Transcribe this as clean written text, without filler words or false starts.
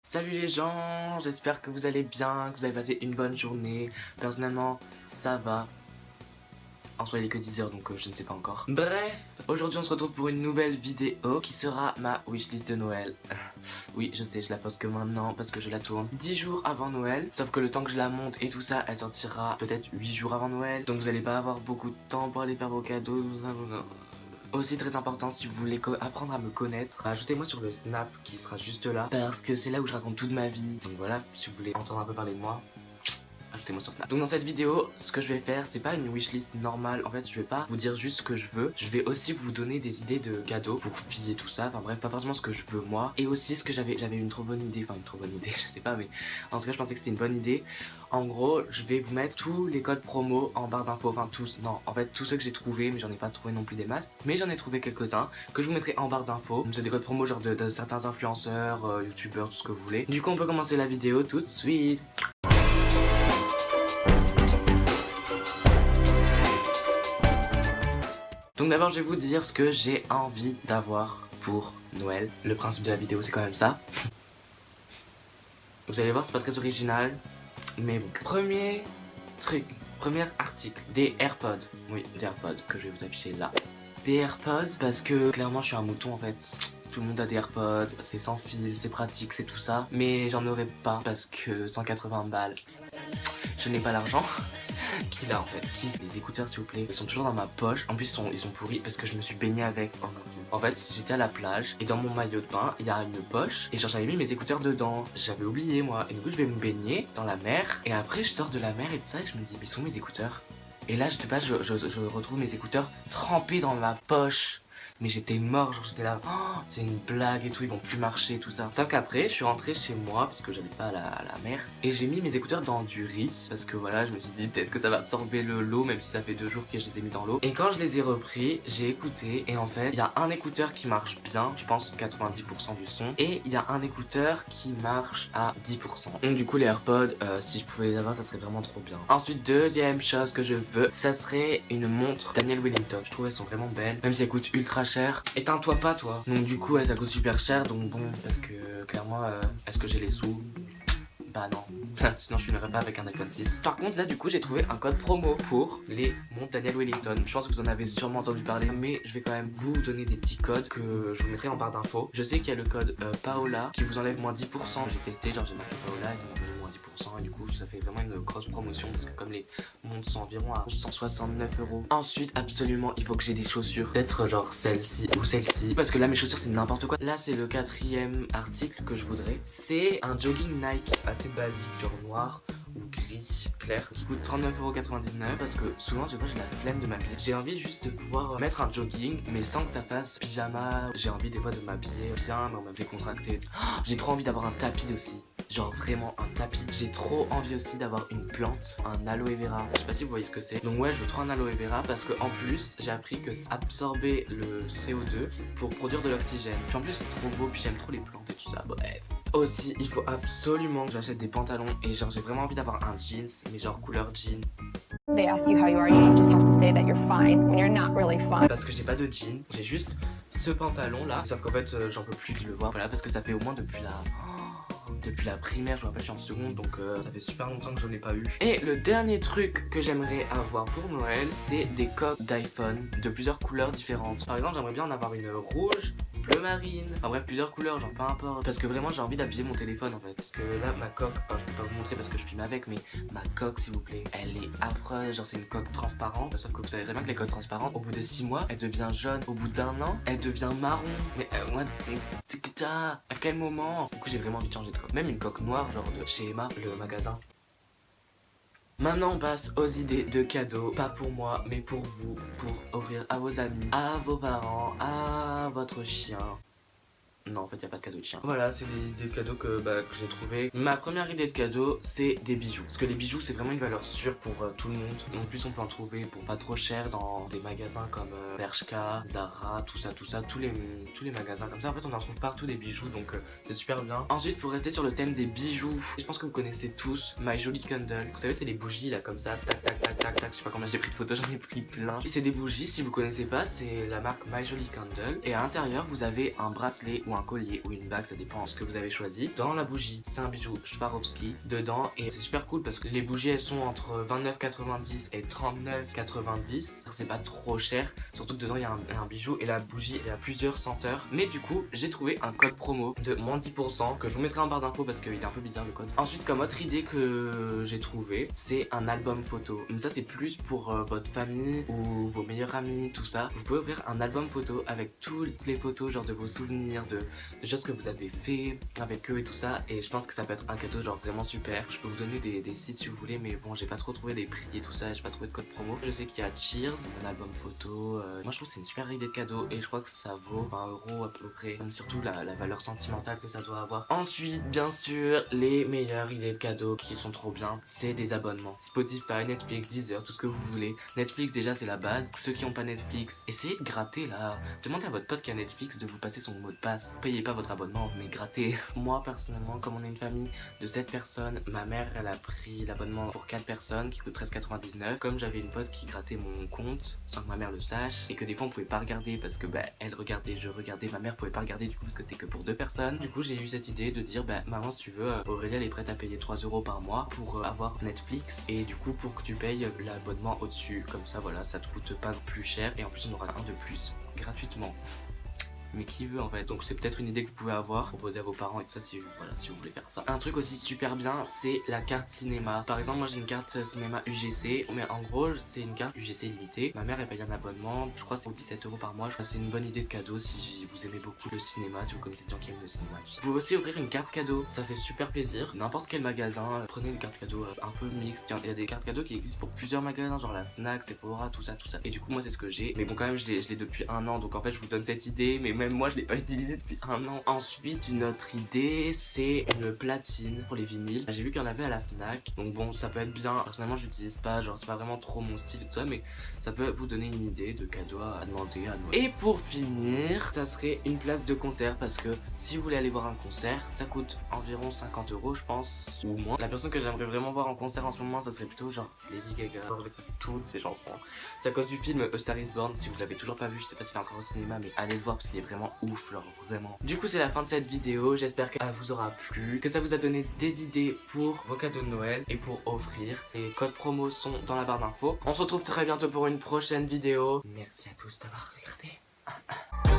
Salut les gens, j'espère que vous allez bien, que vous avez passé une bonne journée. Personnellement, ça va. En soi, il est que 10h, donc je ne sais pas encore. Bref, aujourd'hui on se retrouve pour une nouvelle vidéo qui sera ma wishlist de Noël. Oui, je sais, je la poste que maintenant parce que je la tourne 10 jours avant Noël. Sauf que le temps que je la monte et tout ça, elle sortira peut-être 8 jours avant Noël. Donc vous n'allez pas avoir beaucoup de temps pour aller faire vos cadeaux. Aussi très important, si vous voulez apprendre à me connaître, ajoutez-moi sur le Snap qui sera juste là, parce que c'est là où je raconte toute ma vie. Donc voilà, si vous voulez entendre un peu parler de moi, ajoutez-moi sur Snap. Donc dans cette vidéo, ce que je vais faire, c'est pas une wishlist normale. En fait, je vais pas vous dire juste ce que je veux. Je vais aussi vous donner des idées de cadeaux pour filles et tout ça. Enfin bref, pas forcément ce que je veux moi. Et aussi ce que j'avais une trop bonne idée. Enfin une trop bonne idée, je sais pas, mais en tout cas je pensais que c'était une bonne idée. En gros, je vais vous mettre tous les codes promo en barre d'infos. Enfin tous, non, en fait tous ceux que j'ai trouvés, mais j'en ai pas trouvé non plus des masses. Mais j'en ai trouvé quelques-uns que je vous mettrai en barre d'infos. C'est des codes promo genre de certains influenceurs, youtubeurs, tout ce que vous voulez. Du coup on peut commencer la vidéo tout de suite. Donc d'abord je vais vous dire ce que j'ai envie d'avoir pour Noël. Le principe de la vidéo c'est quand même ça. Vous allez voir, c'est pas très original, mais bon. Premier truc, premier article, des AirPods. Oui, des AirPods que je vais vous afficher là. Des AirPods parce que clairement je suis un mouton en fait. Tout le monde a des AirPods, c'est sans fil, c'est pratique, c'est tout ça. Mais j'en aurais pas parce que 180 balles, je n'ai pas l'argent. Qui là en fait? Qui? Les écouteurs s'il vous plaît. Ils sont toujours dans ma poche. En plus ils sont pourris parce que je me suis baigné avec. Oh mon dieu. En fait j'étais à la plage et dans mon maillot de bain il y a une poche et genre j'avais mis mes écouteurs dedans. J'avais oublié moi. Et du coup je vais me baigner dans la mer. Et après je sors de la mer et tout ça et je me dis mais sont où mes écouteurs? Et là je sais pas, je retrouve mes écouteurs trempés dans ma poche. Mais j'étais mort, genre j'étais là, oh, c'est une blague et tout, ils vont plus marcher, tout ça. Sauf qu'après, je suis rentré chez moi, parce que j'habite pas à la mer, et j'ai mis mes écouteurs dans du riz, parce que voilà, je me suis dit peut-être que ça va absorber l'eau, même si ça fait 2 jours que je les ai mis dans l'eau. Et quand je les ai repris, j'ai écouté, et en fait, il y a un écouteur qui marche bien, je pense 90% du son, et il y a un écouteur qui marche à 10%. Donc du coup, les AirPods, si je pouvais les avoir, ça serait vraiment trop bien. Ensuite, deuxième chose que je veux, ça serait une montre Daniel Wellington. Je trouve elles sont vraiment belles, même si elles coûtent ultra cher. Éteins-toi pas toi. Donc du coup ça coûte super cher, donc bon, parce que clairement est-ce que j'ai les sous? Bah non, sinon je filmerais pas avec un iPhone 6. Par contre là du coup j'ai trouvé un code promo pour les montres Daniel Wellington. Je pense que vous en avez sûrement entendu parler, mais je vais quand même vous donner des petits codes que je vous mettrai en barre d'infos. Je sais qu'il y a le code Paola qui vous enlève moins 10%. J'ai testé, genre j'ai marqué Paola et ça m'a donné moins 10%, et du coup ça fait vraiment une grosse promotion parce que comme les montres sont environ à 169 €. Ensuite absolument il faut que j'ai des chaussures, peut-être genre celle-ci ou celle-ci, parce que là mes chaussures c'est n'importe quoi. Là c'est le quatrième article que je voudrais, c'est un jogging Nike assez basique, genre noir ou gris clair, qui coûte 39,99 € parce que souvent j'ai la flemme de m'habiller. J'ai envie juste de pouvoir mettre un jogging mais sans que ça fasse pyjama. J'ai envie des fois de m'habiller bien mais en même décontracté. Oh, j'ai trop envie d'avoir un tapis aussi. Genre vraiment un tapis. J'ai trop envie aussi d'avoir une plante, un aloe vera. Je sais pas si vous voyez ce que c'est. Donc ouais, je veux trop un aloe vera parce que en plus j'ai appris que absorber le CO2 pour produire de l'oxygène. Puis en plus c'est trop beau, puis j'aime trop les plantes et tout ça. Bref. Aussi, il faut absolument que j'achète des pantalons et genre j'ai vraiment envie d'avoir un jeans, mais genre couleur jean. They ask you how you are, you just have to say that you're fine when you're not really fine. Parce que j'ai pas de jean, j'ai juste ce pantalon là. Sauf qu'en fait, j'en peux plus de le voir. Voilà, parce que ça fait au moins depuis la primaire, je me rappelle, je suis en seconde, donc ça fait super longtemps que j'en ai pas eu. Et le dernier truc que j'aimerais avoir pour Noël, c'est des coques d'iPhone de plusieurs couleurs différentes. Par exemple, j'aimerais bien en avoir une rouge, bleu marine, enfin bref, plusieurs couleurs, genre peu importe. Parce que vraiment j'ai envie d'habiller mon téléphone en fait. Parce que là ma coque, je peux pas vous montrer parce que je filme avec, mais ma coque s'il vous plaît, elle est affreuse. Genre c'est une coque transparente, sauf que vous savez très bien que les coques transparentes, au bout de 6 mois, elle devient jaune. Au bout d'1 an, elle devient marron. Mais moi, à quel moment? Du coup j'ai vraiment envie de changer de coque. Même une coque noire, genre de chez Emma, le magasin. Maintenant on passe aux idées de cadeaux, pas pour moi mais pour vous, pour offrir à vos amis, à vos parents, à votre chien. Non, en fait, il n'y a pas de cadeau de chien. Voilà, c'est des idées de cadeaux que j'ai trouvé. Ma première idée de cadeau, c'est des bijoux. Parce que les bijoux, c'est vraiment une valeur sûre pour tout le monde. En plus, on peut en trouver pour pas trop cher dans des magasins comme Bershka, Zara, tout ça. Tous les magasins comme ça. En fait, on en trouve partout des bijoux, donc c'est super bien. Ensuite, pour rester sur le thème des bijoux, je pense que vous connaissez tous My Jolly Candle. Vous savez, c'est les bougies là, comme ça. Tac, tac, tac, tac, tac. Je sais pas combien j'ai pris de photos, j'en ai pris plein. Et c'est des bougies, si vous connaissez pas, c'est la marque My Jolly Candle. Et à l'intérieur, vous avez un bracelet ou un collier ou une bague, ça dépend de ce que vous avez choisi. Dans la bougie, c'est un bijou Swarovski dedans et c'est super cool parce que les bougies elles sont entre 29,90 et 39,90. C'est pas trop cher, surtout que dedans il y a un bijou et la bougie elle a plusieurs senteurs. Mais du coup, j'ai trouvé un code promo de moins 10% que je vous mettrai en barre d'infos parce qu'il est un peu bizarre le code. Ensuite, comme autre idée que j'ai trouvé, c'est un album photo. Mais ça c'est plus pour votre famille ou vos meilleurs amis, tout ça. Vous pouvez ouvrir un album photo avec toutes les photos genre de vos souvenirs, de choses que vous avez fait avec eux et tout ça. Et je pense que ça peut être un cadeau genre vraiment super. Je peux vous donner des sites si vous voulez, mais bon, j'ai pas trop trouvé les prix et tout ça, j'ai pas trouvé de code promo. Je sais qu'il y a Cheers, un album photo. Moi je trouve que c'est une super idée de cadeau et je crois que ça vaut 20 € à peu près. Comme surtout la valeur sentimentale que ça doit avoir. Ensuite, bien sûr, les meilleures idées de cadeaux qui sont trop bien, c'est des abonnements. Spotify, Netflix, Deezer, tout ce que vous voulez. Netflix déjà c'est la base. Ceux qui n'ont pas Netflix, essayez de gratter là. Demandez à votre pote qui a Netflix de vous passer son mot de passe. Payez pas votre abonnement, mais grattez. Moi personnellement, comme on est une famille de 7 personnes, ma mère elle a pris l'abonnement pour 4 personnes qui coûte 13,99. Comme j'avais une pote qui grattait mon compte sans que ma mère le sache et que des fois on pouvait pas regarder parce que elle regardait, je regardais, ma mère pouvait pas regarder du coup parce que c'était que pour 2 personnes. Du coup j'ai eu cette idée de dire maman si tu veux, Aurélie elle est prête à payer 3 € par mois pour avoir Netflix et du coup pour que tu payes l'abonnement au-dessus. Comme ça voilà, ça te coûte pas plus cher et en plus on aura un de plus gratuitement. Mais qui veut en fait, donc c'est peut-être une idée que vous pouvez avoir, proposer à vos parents et tout ça si vous voulez faire ça. Un truc aussi super bien, c'est la carte cinéma. Par exemple moi j'ai une carte cinéma UGC, mais en gros c'est une carte UGC limitée. Ma mère elle paye un abonnement, je crois que c'est 17 € par mois. Je crois que c'est une bonne idée de cadeau si vous aimez beaucoup le cinéma, si vous connaissez des gens qui aiment le cinéma, tout ça. Vous pouvez aussi ouvrir une carte cadeau, ça fait super plaisir. N'importe quel magasin, prenez une carte cadeau un peu mixte. Il y a des cartes cadeaux qui existent pour plusieurs magasins, genre la Fnac, Sephora, tout ça. Et du coup moi c'est ce que j'ai. Mais bon quand même je l'ai depuis un an, donc en fait je vous donne cette idée, mais même moi je l'ai pas utilisé depuis un an. Ensuite une autre idée c'est une platine pour les vinyles. J'ai vu qu'il y en avait à la Fnac, donc bon ça peut être bien. Personnellement je l'utilise pas, genre c'est pas vraiment trop mon style et tout ça, mais ça peut vous donner une idée de cadeau à demander à Noël. Et pour finir, ça serait une place de concert parce que si vous voulez aller voir un concert, ça coûte environ 50 € je pense, ou moins. La personne que j'aimerais vraiment voir en concert en ce moment, ça serait plutôt genre Lady Gaga, avec toutes ses chansons. C'est à cause du film A Star Is Born. Si vous l'avez toujours pas vu, je sais pas s'il est encore au cinéma, mais allez le voir parce qu'il est vraiment ouf, genre vraiment. Du coup c'est la fin de cette vidéo, j'espère qu'elle vous aura plu, que ça vous a donné des idées pour vos cadeaux de Noël et pour offrir. Les codes promo sont dans la barre d'infos. On se retrouve très bientôt pour une prochaine vidéo. Merci à tous d'avoir regardé.